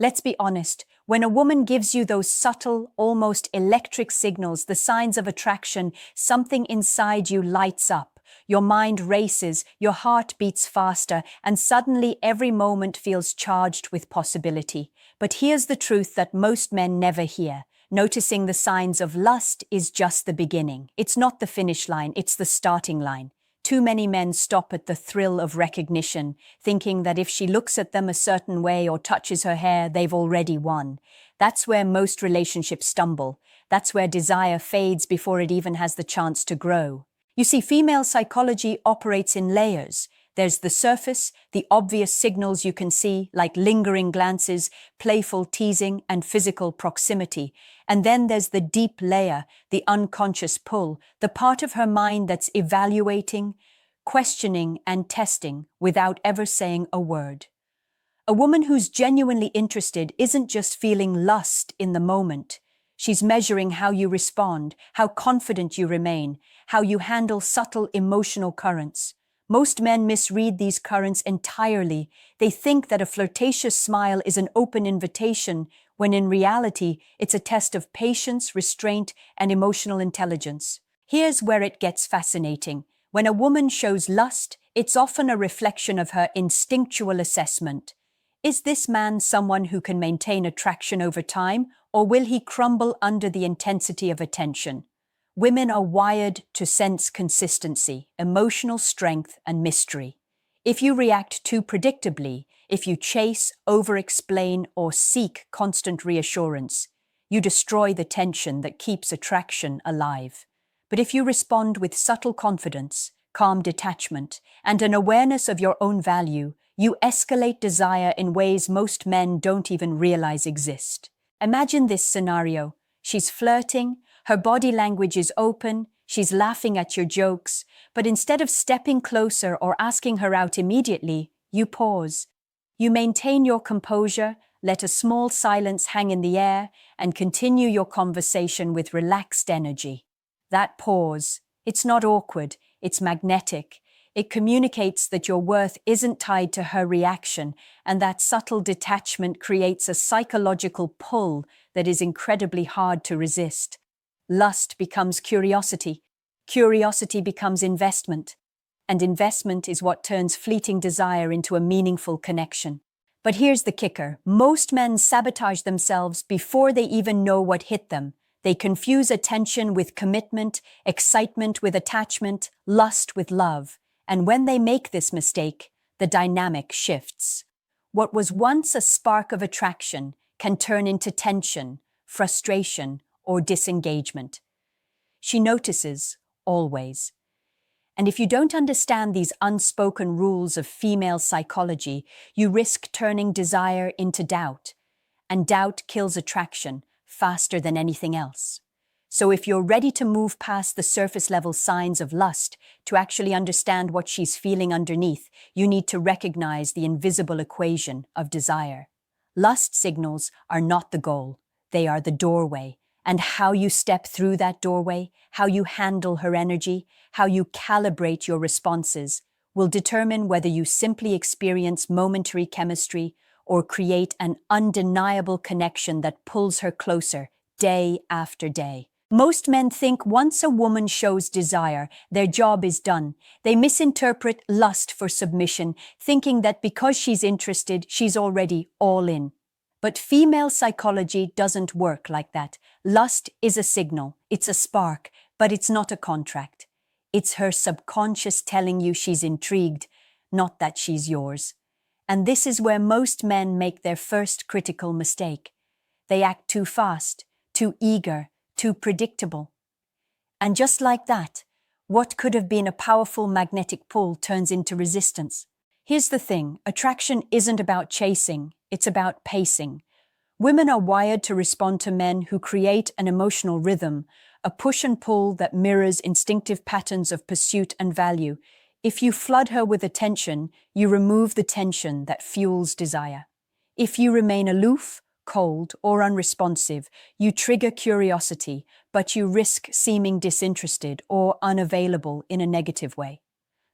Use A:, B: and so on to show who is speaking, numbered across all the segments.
A: Let's be honest, when a woman gives you those subtle, almost electric signals, the signs of attraction, something inside you lights up. Your mind races, your heart beats faster, and suddenly every moment feels charged with possibility. But here's the truth that most men never hear. Noticing the signs of lust is just the beginning. It's not the finish line, it's the starting line. Too many men stop at the thrill of recognition, thinking that if she looks at them a certain way or touches her hair, they've already won. That's where most relationships stumble. That's where desire fades before it even has the chance to grow. You see, female psychology operates in layers. There's the surface, the obvious signals you can see, like lingering glances, playful teasing, and physical proximity. And then there's the deep layer, the unconscious pull, the part of her mind that's evaluating, questioning, and testing without ever saying a word. A woman who's genuinely interested isn't just feeling lust in the moment. She's measuring how you respond, how confident you remain, how you handle subtle emotional currents. Most men misread these currents entirely. They think that a flirtatious smile is an open invitation, when in reality, it's a test of patience, restraint, and emotional intelligence. Here's where it gets fascinating. When a woman shows lust, it's often a reflection of her instinctual assessment. Is this man someone who can maintain attraction over time, or will he crumble under the intensity of attention? Women are wired to sense consistency, emotional strength, and mystery. If you react too predictably, if you chase, over-explain, or seek constant reassurance, you destroy the tension that keeps attraction alive. But if you respond with subtle confidence, calm detachment, and an awareness of your own value, you escalate desire in ways most men don't even realize exist. Imagine this scenario. She's flirting, her body language is open, she's laughing at your jokes, but instead of stepping closer or asking her out immediately, you pause. You maintain your composure, let a small silence hang in the air, and continue your conversation with relaxed energy. That pause, it's not awkward, it's magnetic. It communicates that your worth isn't tied to her reaction, and that subtle detachment creates a psychological pull that is incredibly hard to resist. Lust becomes curiosity. Curiosity becomes investment. And investment is what turns fleeting desire into a meaningful connection. But here's the kicker. Most men sabotage themselves before they even know what hit them. They confuse attention with commitment, excitement with attachment, lust with love. And when they make this mistake, the dynamic shifts. What was once a spark of attraction can turn into tension, frustration, or disengagement. She notices, always. And if you don't understand these unspoken rules of female psychology, you risk turning desire into doubt. And doubt kills attraction faster than anything else. So if you're ready to move past the surface-level signs of lust, to actually understand what she's feeling underneath, you need to recognize the invisible equation of desire. Lust signals are not the goal. They are the doorway. And how you step through that doorway, how you handle her energy, how you calibrate your responses, will determine whether you simply experience momentary chemistry or create an undeniable connection that pulls her closer day after day. Most men think once a woman shows desire, their job is done. They misinterpret lust for submission, thinking that because she's interested, she's already all in. But female psychology doesn't work like that. Lust is a signal, it's a spark, but it's not a contract. It's her subconscious telling you she's intrigued, not that she's yours. And this is where most men make their first critical mistake. They act too fast, too eager, too predictable. And just like that, what could have been a powerful magnetic pull turns into resistance. Here's the thing, attraction isn't about chasing, it's about pacing. Women are wired to respond to men who create an emotional rhythm, a push and pull that mirrors instinctive patterns of pursuit and value. If you flood her with attention, you remove the tension that fuels desire. If you remain aloof, cold, or unresponsive, you trigger curiosity, but you risk seeming disinterested or unavailable in a negative way.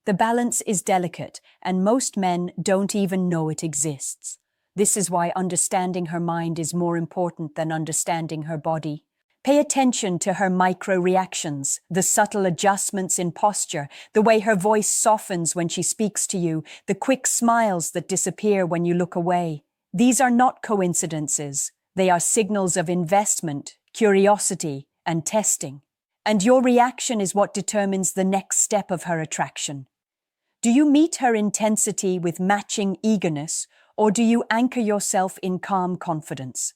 A: The balance is delicate, and most men don't even know it exists. This is why understanding her mind is more important than understanding her body. Pay attention to her micro-reactions, the subtle adjustments in posture, the way her voice softens when she speaks to you, the quick smiles that disappear when you look away. These are not coincidences. They are signals of investment, curiosity, and testing. And your reaction is what determines the next step of her attraction. Do you meet her intensity with matching eagerness, or do you anchor yourself in calm confidence?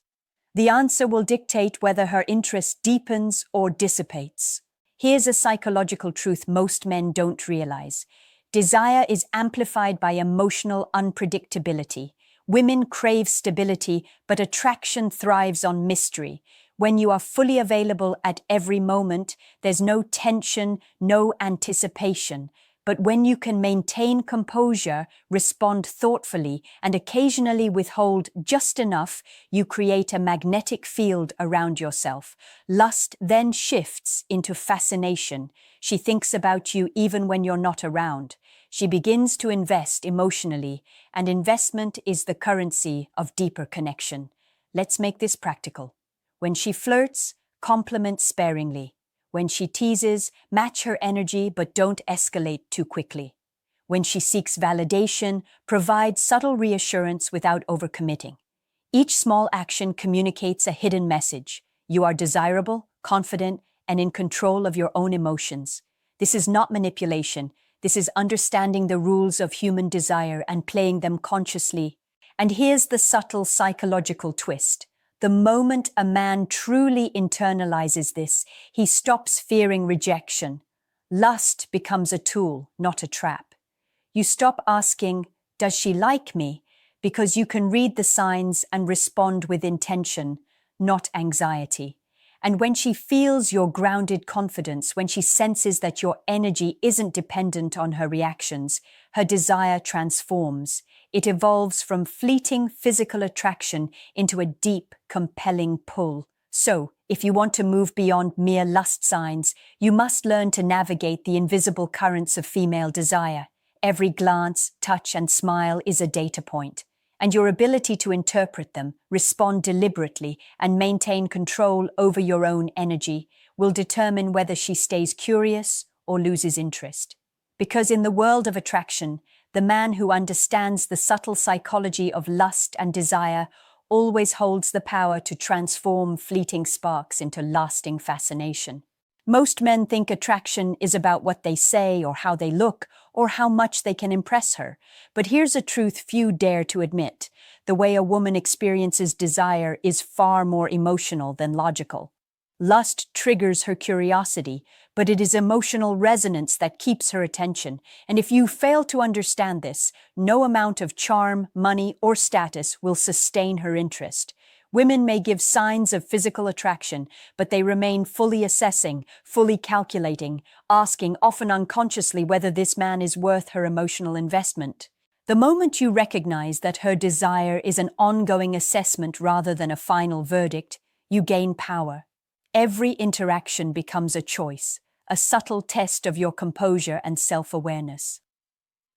A: The answer will dictate whether her interest deepens or dissipates. Here's a psychological truth most men don't realize. Desire is amplified by emotional unpredictability. Women crave stability, but attraction thrives on mystery. When you are fully available at every moment, there's no tension, no anticipation. But when you can maintain composure, respond thoughtfully, and occasionally withhold just enough, you create a magnetic field around yourself. Lust then shifts into fascination. She thinks about you even when you're not around. She begins to invest emotionally, and investment is the currency of deeper connection. Let's make this practical. When she flirts, compliment sparingly. When she teases, match her energy but don't escalate too quickly. When she seeks validation, provide subtle reassurance without overcommitting. Each small action communicates a hidden message. You are desirable, confident, and in control of your own emotions. This is not manipulation. This is understanding the rules of human desire and playing them consciously. And here's the subtle psychological twist. The moment a man truly internalizes this, he stops fearing rejection. Lust becomes a tool, not a trap. You stop asking, "Does she like me?" because you can read the signs and respond with intention, not anxiety. And when she feels your grounded confidence, when she senses that your energy isn't dependent on her reactions, her desire transforms. It evolves from fleeting physical attraction into a deep, compelling pull. So, if you want to move beyond mere lust signs, you must learn to navigate the invisible currents of female desire. Every glance, touch, and smile is a data point. And your ability to interpret them, respond deliberately, and maintain control over your own energy will determine whether she stays curious or loses interest. Because in the world of attraction, the man who understands the subtle psychology of lust and desire always holds the power to transform fleeting sparks into lasting fascination. Most men think attraction is about what they say or how they look or how much they can impress her. But here's a truth few dare to admit. The way a woman experiences desire is far more emotional than logical. Lust triggers her curiosity, but it is emotional resonance that keeps her attention. And if you fail to understand this, no amount of charm, money, or status will sustain her interest. Women may give signs of physical attraction, but they remain fully assessing, fully calculating, asking often unconsciously whether this man is worth her emotional investment. The moment you recognize that her desire is an ongoing assessment rather than a final verdict, you gain power. Every interaction becomes a choice, a subtle test of your composure and self-awareness.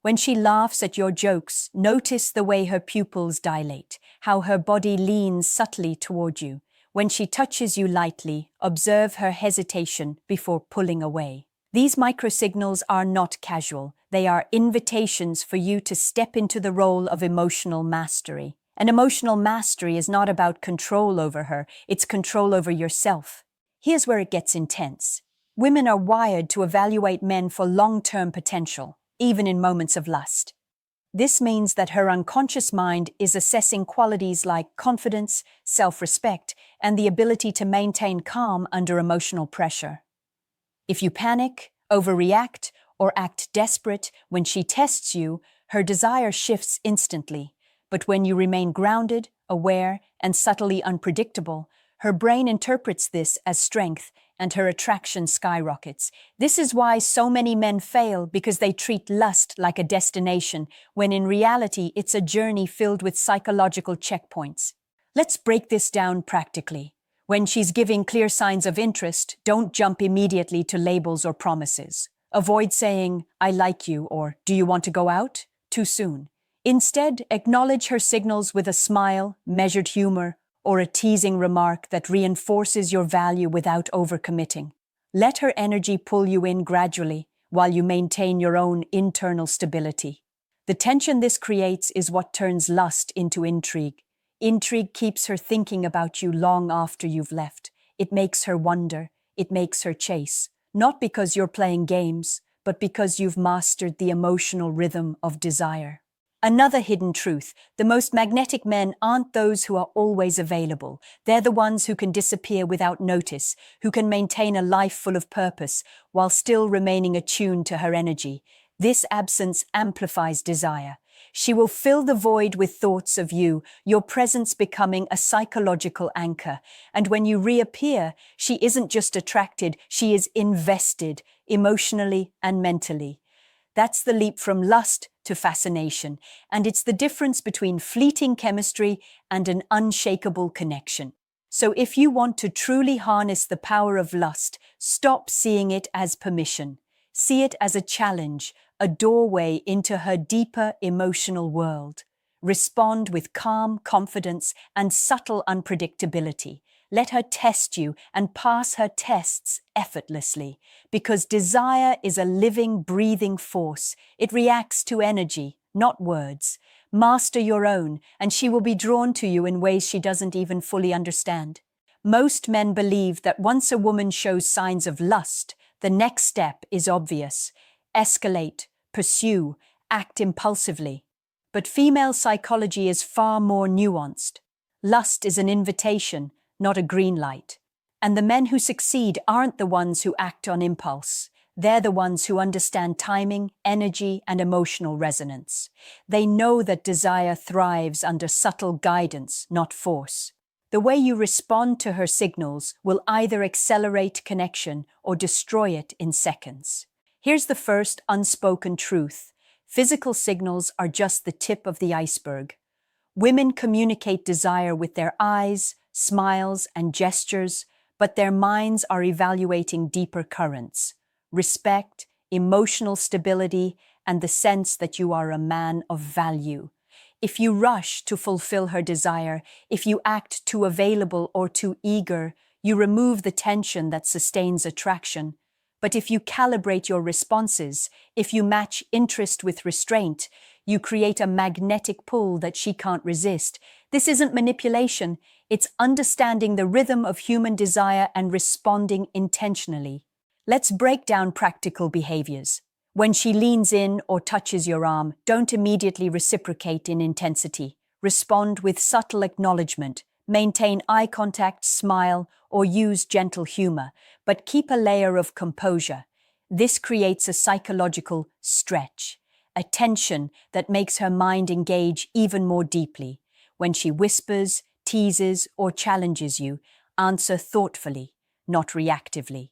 A: When she laughs at your jokes, notice the way her pupils dilate, how her body leans subtly toward you. When she touches you lightly, observe her hesitation before pulling away. These microsignals are not casual. They are invitations for you to step into the role of emotional mastery. And emotional mastery is not about control over her, it's control over yourself. Here's where it gets intense. Women are wired to evaluate men for long-term potential, even in moments of lust. This means that her unconscious mind is assessing qualities like confidence, self-respect, and the ability to maintain calm under emotional pressure. If you panic, overreact, or act desperate when she tests you, her desire shifts instantly. But when you remain grounded, aware, and subtly unpredictable, her brain interprets this as strength and her attraction skyrockets. This is why so many men fail, because they treat lust like a destination, when in reality it's a journey filled with psychological checkpoints. Let's break this down practically. When she's giving clear signs of interest, don't jump immediately to labels or promises. Avoid saying, "I like you," or "Do you want to go out?" too soon. Instead, acknowledge her signals with a smile, measured humor, or a teasing remark that reinforces your value without overcommitting. Let her energy pull you in gradually while you maintain your own internal stability. The tension this creates is what turns lust into intrigue. Intrigue keeps her thinking about you long after you've left. It makes her wonder. It makes her chase. Not because you're playing games, but because you've mastered the emotional rhythm of desire. Another hidden truth: the most magnetic men aren't those who are always available. They're the ones who can disappear without notice, who can maintain a life full of purpose while still remaining attuned to her energy. This absence amplifies desire. She will fill the void with thoughts of you, your presence becoming a psychological anchor. And when you reappear, she isn't just attracted, she is invested, emotionally and mentally. That's the leap from lust to fascination, and it's the difference between fleeting chemistry and an unshakable connection. So if you want to truly harness the power of lust, stop seeing it as permission. See it as a challenge, a doorway into her deeper emotional world. Respond with calm confidence and subtle unpredictability. Let her test you and pass her tests effortlessly, because desire is a living, breathing force. It reacts to energy, not words. Master your own, and she will be drawn to you in ways she doesn't even fully understand. Most men believe that once a woman shows signs of lust, the next step is obvious: escalate, pursue, act impulsively. But female psychology is far more nuanced. Lust is an invitation, not a green light. And the men who succeed aren't the ones who act on impulse. They're the ones who understand timing, energy, and emotional resonance. They know that desire thrives under subtle guidance, not force. The way you respond to her signals will either accelerate connection or destroy it in seconds. Here's the first unspoken truth: physical signals are just the tip of the iceberg. Women communicate desire with their eyes, smiles, and gestures, but their minds are evaluating deeper currents: respect, emotional stability, and the sense that you are a man of value. If you rush to fulfill her desire, if you act too available or too eager, you remove the tension that sustains attraction. But if you calibrate your responses, if you match interest with restraint, you create a magnetic pull that she can't resist. This isn't manipulation, it's understanding the rhythm of human desire and responding intentionally. Let's break down practical behaviors. When she leans in or touches your arm, don't immediately reciprocate in intensity. Respond with subtle acknowledgement. Maintain eye contact, smile, or use gentle humor, but keep a layer of composure. This creates a psychological stretch, a tension that makes her mind engage even more deeply. When she whispers, teases, or challenges you, answer thoughtfully, not reactively.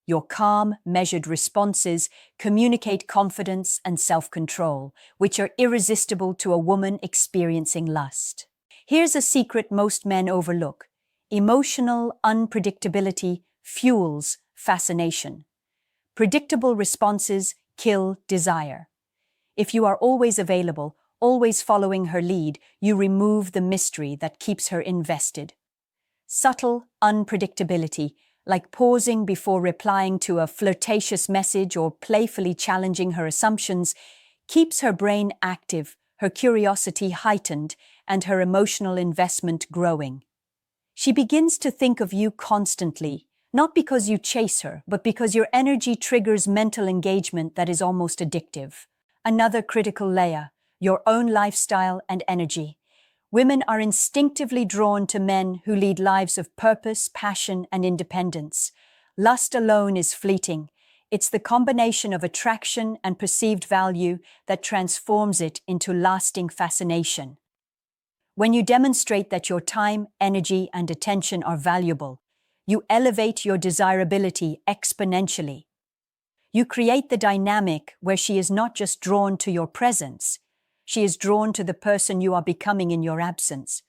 A: Your calm, measured responses communicate confidence and self-control, which are irresistible to a woman experiencing lust. Here's a secret most men overlook: emotional unpredictability fuels fascination. Predictable responses kill desire. If you are always available, always following her lead, you remove the mystery that keeps her invested. Subtle unpredictability, like pausing before replying to a flirtatious message or playfully challenging her assumptions, keeps her brain active, her curiosity heightened, and her emotional investment growing. She begins to think of you constantly, not because you chase her, but because your energy triggers mental engagement that is almost addictive. Another critical layer: your own lifestyle and energy. Women are instinctively drawn to men who lead lives of purpose, passion, and independence. Lust alone is fleeting. It's the combination of attraction and perceived value that transforms it into lasting fascination. When you demonstrate that your time, energy, and attention are valuable, you elevate your desirability exponentially. You create the dynamic where she is not just drawn to your presence, she is drawn to the person you are becoming in your absence.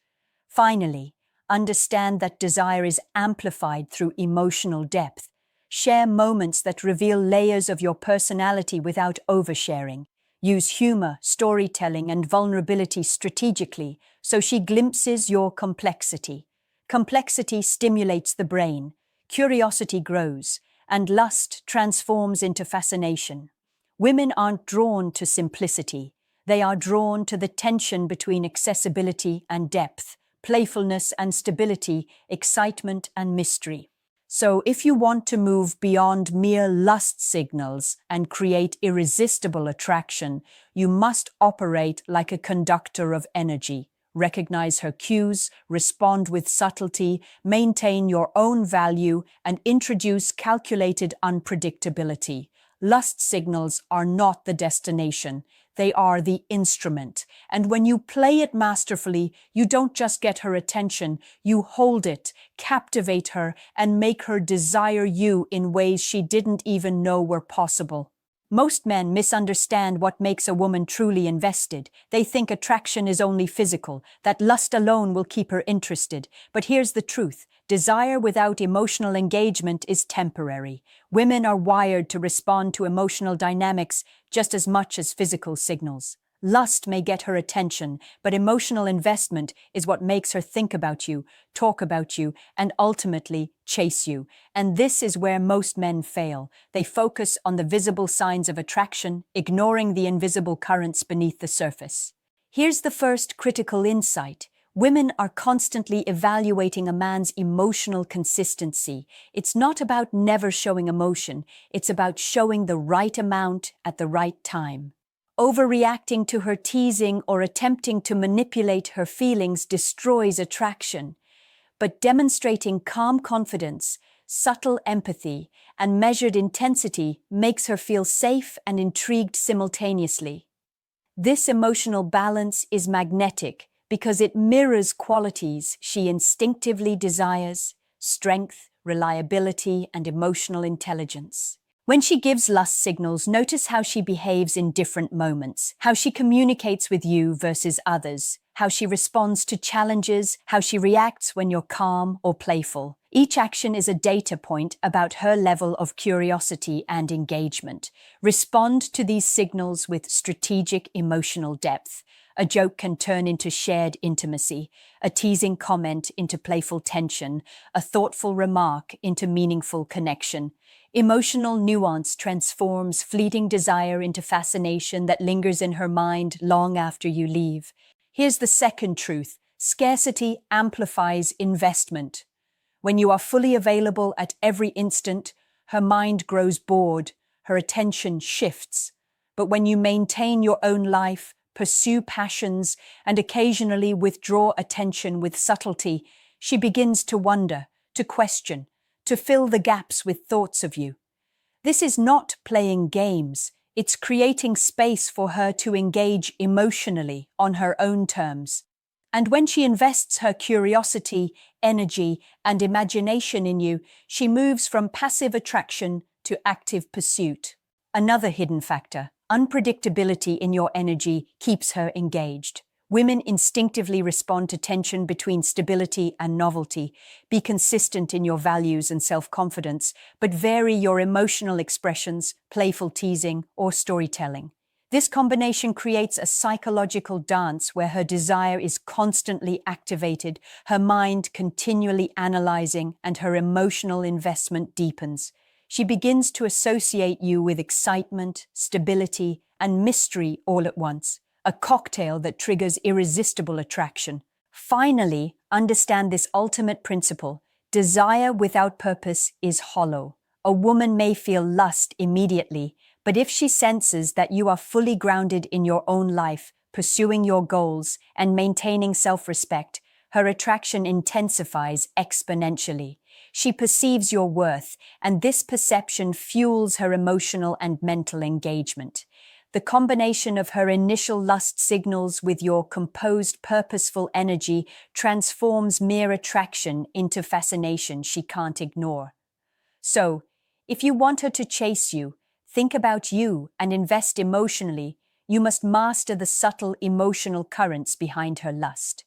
A: Finally, understand that desire is amplified through emotional depth. Share moments that reveal layers of your personality without oversharing. Use humor, storytelling, and vulnerability strategically so she glimpses your complexity. Complexity stimulates the brain, curiosity grows, and lust transforms into fascination. Women aren't drawn to simplicity. They are drawn to the tension between accessibility and depth, playfulness and stability, excitement and mystery. So, if you want to move beyond mere lust signals and create irresistible attraction, you must operate like a conductor of energy. Recognize her cues, respond with subtlety, maintain your own value, and introduce calculated unpredictability. Lust signals are not the destination. They are the instrument. And when you play it masterfully, you don't just get her attention, you hold it, captivate her, and make her desire you in ways she didn't even know were possible. Most men misunderstand what makes a woman truly invested. They think attraction is only physical, that lust alone will keep her interested. But here's the truth. Desire without emotional engagement is temporary. Women are wired to respond to emotional dynamics just as much as physical signals. Lust may get her attention, but emotional investment is what makes her think about you, talk about you, and ultimately chase you. And this is where most men fail. They focus on the visible signs of attraction, ignoring the invisible currents beneath the surface. Here's the first critical insight. Women are constantly evaluating a man's emotional consistency. It's not about never showing emotion, it's about showing the right amount at the right time. Overreacting to her teasing or attempting to manipulate her feelings destroys attraction. But demonstrating calm confidence, subtle empathy, and measured intensity makes her feel safe and intrigued simultaneously. This emotional balance is magnetic because it mirrors qualities she instinctively desires: strength, reliability, and emotional intelligence. When she gives lust signals, notice how she behaves in different moments, how she communicates with you versus others, how she responds to challenges, how she reacts when you're calm or playful. Each action is a data point about her level of curiosity and engagement. Respond to these signals with strategic emotional depth. A joke can turn into shared intimacy, a teasing comment into playful tension, a thoughtful remark into meaningful connection. Emotional nuance transforms fleeting desire into fascination that lingers in her mind long after you leave. Here's the second truth: scarcity amplifies investment. When you are fully available at every instant, her mind grows bored, her attention shifts. But when you maintain your own life, pursue passions, and occasionally withdraw attention with subtlety, she begins to wonder, to question, to fill the gaps with thoughts of you. This is not playing games, it's creating space for her to engage emotionally on her own terms. And when she invests her curiosity, energy, and imagination in you, she moves from passive attraction to active pursuit. Another hidden factor: unpredictability in your energy keeps her engaged. Women instinctively respond to tension between stability and novelty. Be consistent in your values and self-confidence, but vary your emotional expressions, playful teasing, or storytelling. This combination creates a psychological dance where her desire is constantly activated, her mind continually analyzing, and her emotional investment deepens. She begins to associate you with excitement, stability, and mystery all at once, a cocktail that triggers irresistible attraction. Finally, understand this ultimate principle: desire without purpose is hollow. A woman may feel lust immediately, but if she senses that you are fully grounded in your own life, pursuing your goals, and maintaining self-respect, her attraction intensifies exponentially. She perceives your worth, and this perception fuels her emotional and mental engagement. The combination of her initial lust signals with your composed, purposeful energy transforms mere attraction into fascination she can't ignore. So, if you want her to chase you, think about you, and invest emotionally, you must master the subtle emotional currents behind her lust.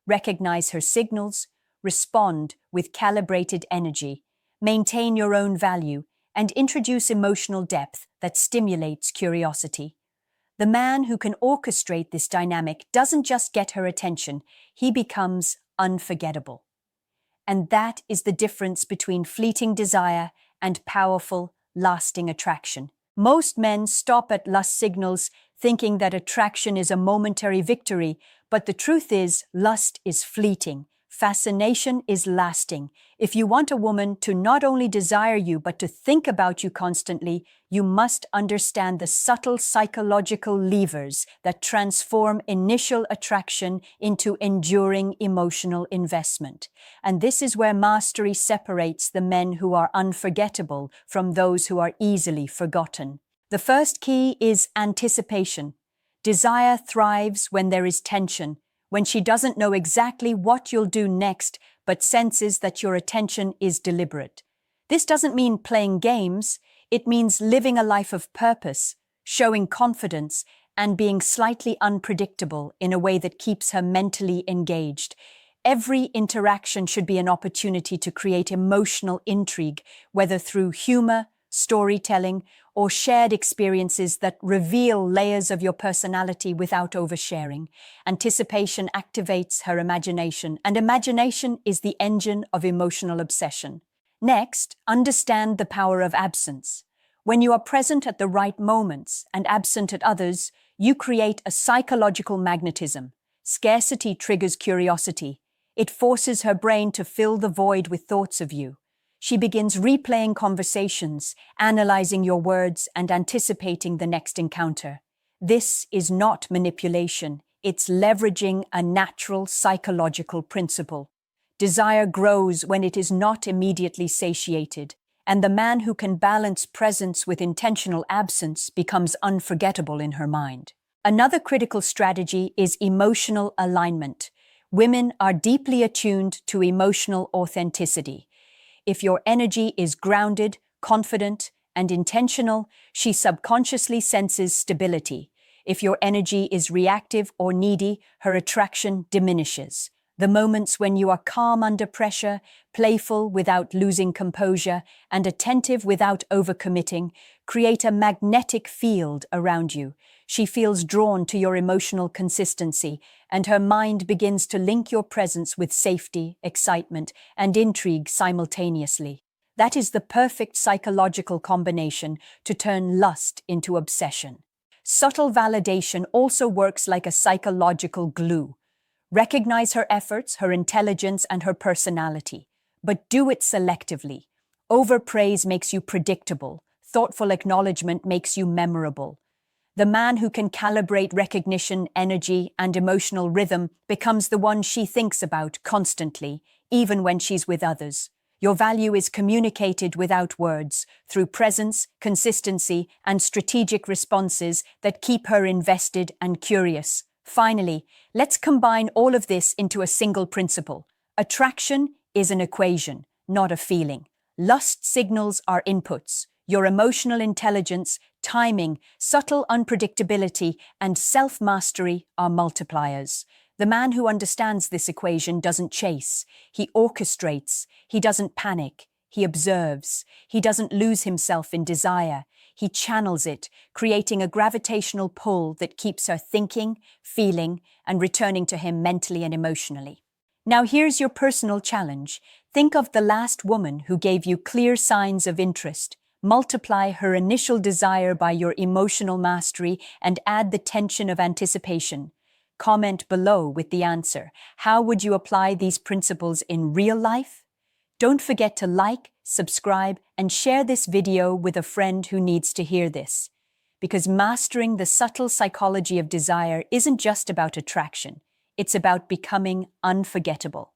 A: Recognize her signals, respond with calibrated energy, maintain your own value, and introduce emotional depth that stimulates curiosity. The man who can orchestrate this dynamic doesn't just get her attention, he becomes unforgettable. And that is the difference between fleeting desire and powerful, lasting attraction. Most men stop at lust signals thinking that attraction is a momentary victory, but the truth is, lust is fleeting. Fascination is lasting. If you want a woman to not only desire you but to think about you constantly, you must understand the subtle psychological levers that transform initial attraction into enduring emotional investment. And this is where mastery separates the men who are unforgettable from those who are easily forgotten. The first key is anticipation. Desire thrives when there is tension, when she doesn't know exactly what you'll do next, but senses that your attention is deliberate. This doesn't mean playing games, it means living a life of purpose, showing confidence, and being slightly unpredictable in a way that keeps her mentally engaged. Every interaction should be an opportunity to create emotional intrigue, whether through humor, storytelling, or shared experiences that reveal layers of your personality without oversharing. Anticipation activates her imagination, and imagination is the engine of emotional obsession. Next, understand the power of absence. When you are present at the right moments and absent at others, you create a psychological magnetism. Scarcity triggers curiosity. It forces her brain to fill the void with thoughts of you. She begins replaying conversations, analyzing your words, and anticipating the next encounter. This is not manipulation, it's leveraging a natural psychological principle. Desire grows when it is not immediately satiated, and the man who can balance presence with intentional absence becomes unforgettable in her mind. Another critical strategy is emotional alignment. Women are deeply attuned to emotional authenticity. If your energy is grounded, confident, and intentional, she subconsciously senses stability. If your energy is reactive or needy, her attraction diminishes. The moments when you are calm under pressure, playful without losing composure, and attentive without overcommitting, create a magnetic field around you. She feels drawn to your emotional consistency, and her mind begins to link your presence with safety, excitement, and intrigue simultaneously. That is the perfect psychological combination to turn lust into obsession. Subtle validation also works like a psychological glue. Recognize her efforts, her intelligence, and her personality, but do it selectively. Overpraise makes you predictable. Thoughtful acknowledgement makes you memorable. The man who can calibrate recognition, energy, and emotional rhythm becomes the one she thinks about constantly, even when she's with others. Your value is communicated without words, through presence, consistency, and strategic responses that keep her invested and curious. Finally, let's combine all of this into a single principle. Attraction is an equation, not a feeling. Lust signals are inputs. Your emotional intelligence, timing, subtle unpredictability, and self-mastery are multipliers. The man who understands this equation doesn't chase. He orchestrates. He doesn't panic. He observes. He doesn't lose himself in desire. He channels it, creating a gravitational pull that keeps her thinking, feeling, and returning to him mentally and emotionally. Now here's your personal challenge. Think of the last woman who gave you clear signs of interest. Multiply her initial desire by your emotional mastery and add the tension of anticipation. Comment below with the answer. How would you apply these principles in real life? Don't forget to like, subscribe, and share this video with a friend who needs to hear this. Because mastering the subtle psychology of desire isn't just about attraction, it's about becoming unforgettable.